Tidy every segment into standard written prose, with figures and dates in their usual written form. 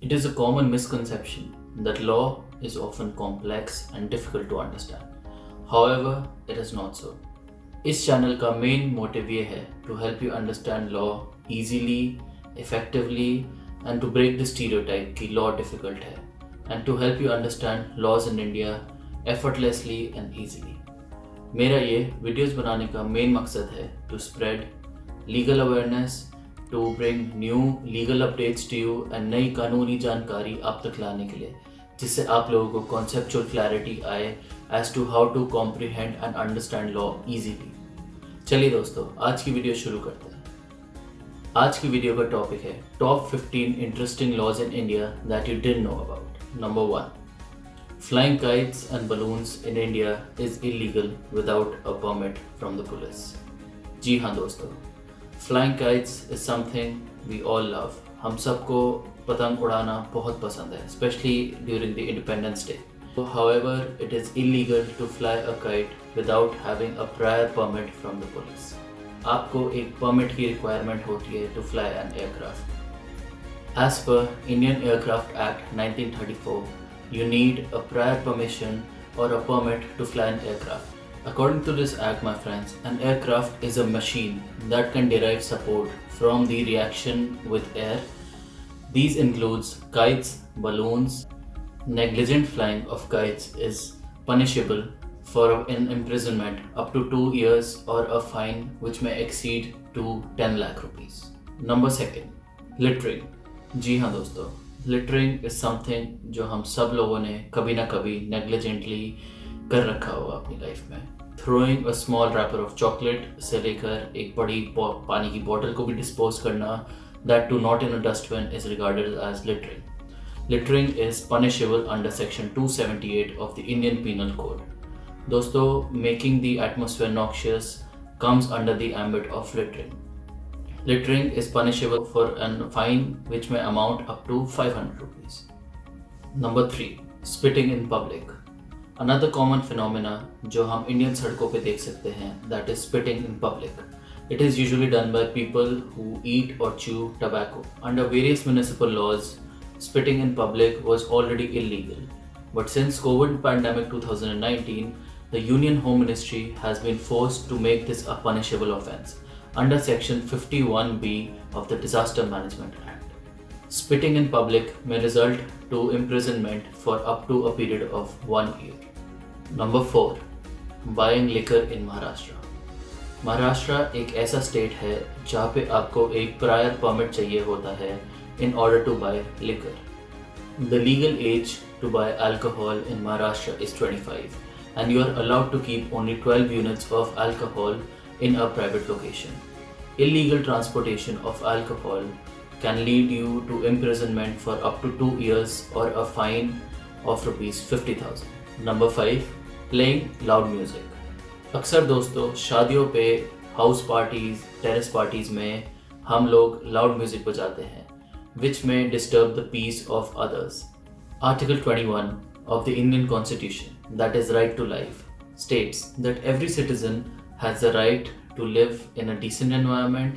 It is a common misconception that law is often complex and difficult to understand. However, it is not so. इस channel का main motive ये है to help you understand law easily, effectively and to break the stereotype कि law difficult है and to help you understand laws in India effortlessly and easily. मेरा ये videos बनाने का मेन मकसद है to spread legal awareness, to bring new legal updates to you and नई कानूनी जानकारी आप तक लाने के लिए जिससे आप लोगों को conceptual clarity आए as to how to comprehend and understand law easily. चलिए दोस्तों, आज की वीडियो शुरू करते हैं। आज की वीडियो का टॉपिक है top 15 interesting laws in India that you didn't know about. Number 1, flying kites and balloons in India is illegal without a permit from the police. जी हाँ दोस्तों, flying kites is something we all love. हम सबको पतंग उड़ाना बहुत पसंद है, especially during the Independence Day. However, it is illegal to fly a kite without having a prior permit from the police. आपको एक permit की requirement होती है to fly an aircraft. As per Indian Aircraft Act 1934, you need a prior permission or a permit to fly an aircraft. According to this act, my friends, an aircraft is a machine that can derive support from the reaction with air. These includes kites, balloons. Negligent flying of kites is punishable for an imprisonment up to 2 years or a fine which may exceed to 10 lakh rupees. Number 2, littering. जी हाँ दोस्तों, littering is something जो हम सब लोगों ने कभी ना कभी नेग्लिजेंटली कर रखा होगा अपनी लाइफ में। Throwing a small wrapper of chocolate से लेकर एक बड़ी पानी की बोतल को भी डिस्पोज करना, that too not in a dustbin, is regarded as littering. Littering is punishable under section 278 of the Indian penal code. दोस्तों, making the atmosphere noxious comes under the ambit of littering. Littering is punishable for a fine which may amount up to 500 rupees. Number 3, spitting in public. Another common phenomena जो हम Indian सड़कों पे देख सकते हैं, that is spitting in public. It is usually done by people who eat or chew tobacco. Under various municipal laws, spitting in public was already illegal. But since COVID pandemic 2019, the Union Home Ministry has been forced to make this a punishable offence under section 51B of the Disaster Management Act. Spitting in public may result to imprisonment for up to a period of 1 year. Number 4, buying liquor in Maharashtra. Maharashtra एक ऐसा state है जहाँ पे आपको एक prior permit चाहिए होता है in order to buy liquor. The legal age to buy alcohol in Maharashtra is 25 and you are allowed to keep only 12 units of alcohol in a private location. Illegal transportation of alcohol can lead you to imprisonment for up to 2 years or a fine of rupees 50,000. Number 5, playing loud music. अक्सर दोस्तों शादियों पे, house parties, terrace parties में हम लोग loud music बजाते हैं which may disturb the peace of others. Article 21 of the Indian Constitution, that is right to life, states that every citizen has the right to live in a decent environment,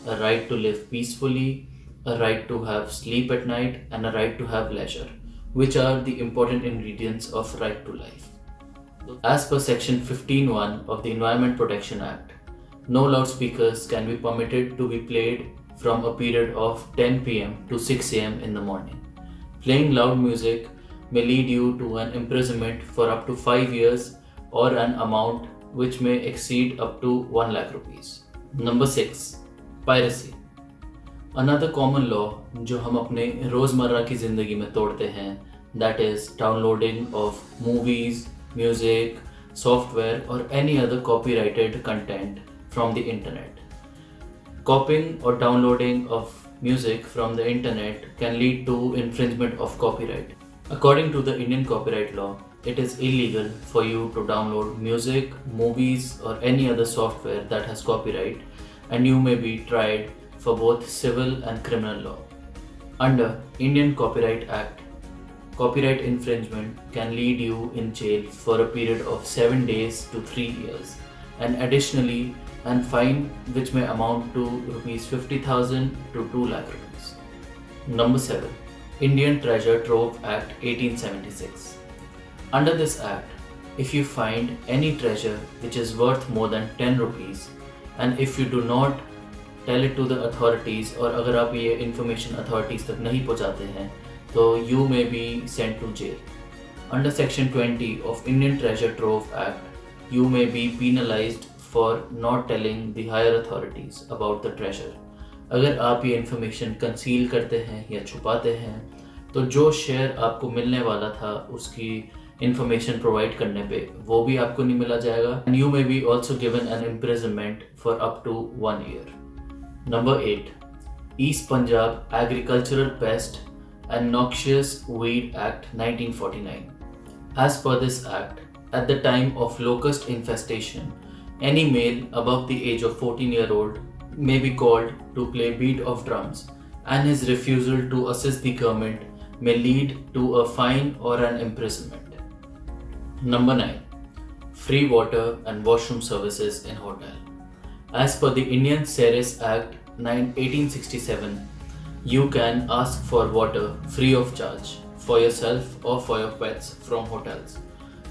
a right to live peacefully, a right to have sleep at night, and a right to have leisure, which are the important ingredients of right to life. As per section 15(1) of the Environment Protection Act, no loudspeakers can be permitted to be played from a period of 10 p.m. to 6 a.m. in the morning. Playing loud music may lead you to an imprisonment for up to 5 years or an amount which may exceed up to 1 lakh rupees. Number 6, piracy. Another common law जो हम अपने रोज़मर्रा की ज़िंदगी में तोड़ते हैं, that is downloading of movies, music, software or any other copyrighted content from the internet. Copying or downloading of music from the internet can lead to infringement of copyright. According to the Indian copyright law, it is illegal for you to download music, movies or any other software that has copyright, and you may be tried for both civil and criminal law. Under Indian Copyright Act, copyright infringement can lead you in jail for a period of 7 days to 3 years, and additionally and fine which may amount to rupees 50,000 to 2 lakh rupees. Number 7, Indian Treasure Trove Act 1876. Under this act, if you find any treasure which is worth more than 10 rupees and if you do not tell it to the authorities और अगर आप ये information authorities तक नहीं पहुँचाते हैं तो you may be sent to jail. Under section 20 of Indian Treasure Trove Act, you may be penalized for not telling the higher authorities about the treasure. अगर आप ये information conceal करते हैं या छुपाते हैं तो जो शेयर आपको मिलने वाला था उसकी information प्रोवाइड करने पे वो भी आपको नहीं मिला जाएगा and you may be also given an imprisonment for up to 1 year. Number 8. East Punjab Agricultural Pest and Noxious Weed Act 1949. As per this act, at the time of locust infestation, any male above the age of 14-year-old may be called to play beat of drums and his refusal to assist the government may lead to a fine or an imprisonment. Number 9. Free water and washroom services in hotel. As per the Indian Seres Act 1867, you can ask for water free of charge for yourself or for your pets from hotels.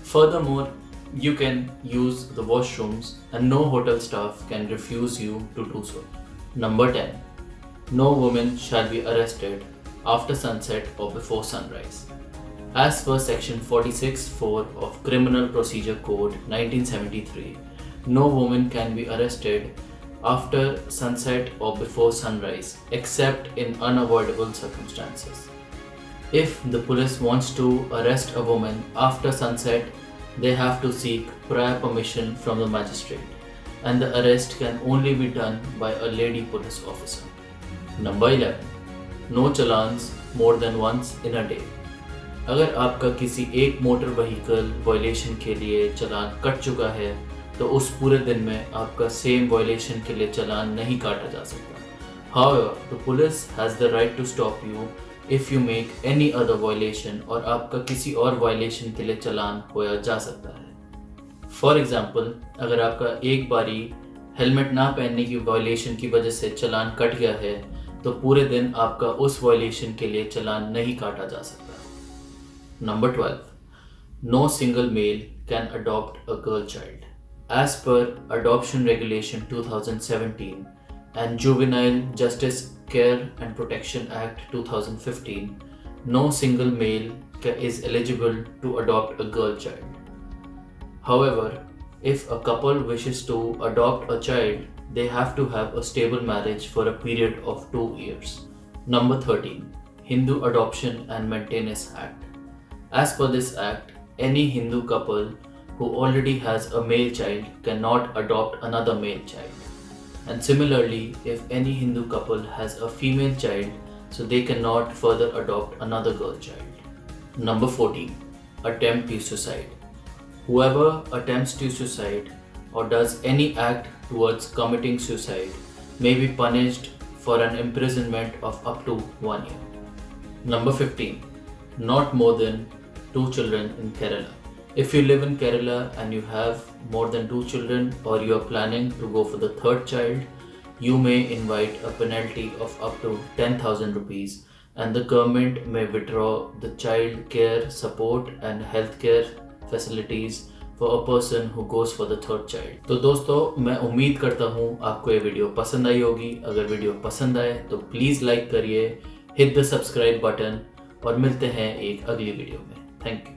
Furthermore, you can use the washrooms and no hotel staff can refuse you to do so. Number 10. No woman shall be arrested after sunset or before sunrise. As per section 46(4) of Criminal Procedure Code 1973, no woman can be arrested after sunset or before sunrise except in unavoidable circumstances. If the police wants to arrest a woman after sunset, they have to seek prior permission from the magistrate and the arrest can only be done by a lady police officer. Number 11. No challans more than once in a day. अगर आपका किसी एक motor vehicle violation के लिए चालान cut चुका है तो उस पूरे दिन में आपका सेम वायलेशन के लिए चालान नहीं काटा जा सकता. However, the police has the right to stop you if you make any other violation और आपका किसी और वायलेशन के लिए चालान होया जा सकता है. For example, अगर आपका एक बारी हेलमेट ना पहनने की वायलेशन की वजह से चालान कट गया है तो पूरे दिन आपका उस वायलेशन के लिए चालान नहीं काटा जा सकता. Number 12. No single male can adopt a girl child. As per Adoption Regulation 2017 and Juvenile Justice Care and Protection Act 2015, no single male is eligible to adopt a girl child. However, if a couple wishes to adopt a child, they have to have a stable marriage for a period of 2 years. Number 13. Hindu Adoption and Maintenance Act. As per this act, any Hindu couple who already has a male child cannot adopt another male child. And similarly, if any Hindu couple has a female child, so they cannot further adopt another girl child. Number 14. Attempt to suicide. Whoever attempts to suicide or does any act towards committing suicide may be punished for an imprisonment of up to 1 year. Number 15. Not more than 2 children in Kerala. If you live in Kerala and you have more than 2 children or you are planning to go for the third child, you may invite a penalty of up to 10,000 rupees and the government may withdraw the child care support and healthcare facilities for a person who goes for the third child. तो दोस्तों, मैं उम्मीद करता हूँ आपको ये video पसंद आई होगी. अगर वीडियो पसंद आए तो प्लीज़ लाइक करिए, हिट द सब्सक्राइब बटन और मिलते हैं एक अगली वीडियो में. Thank you.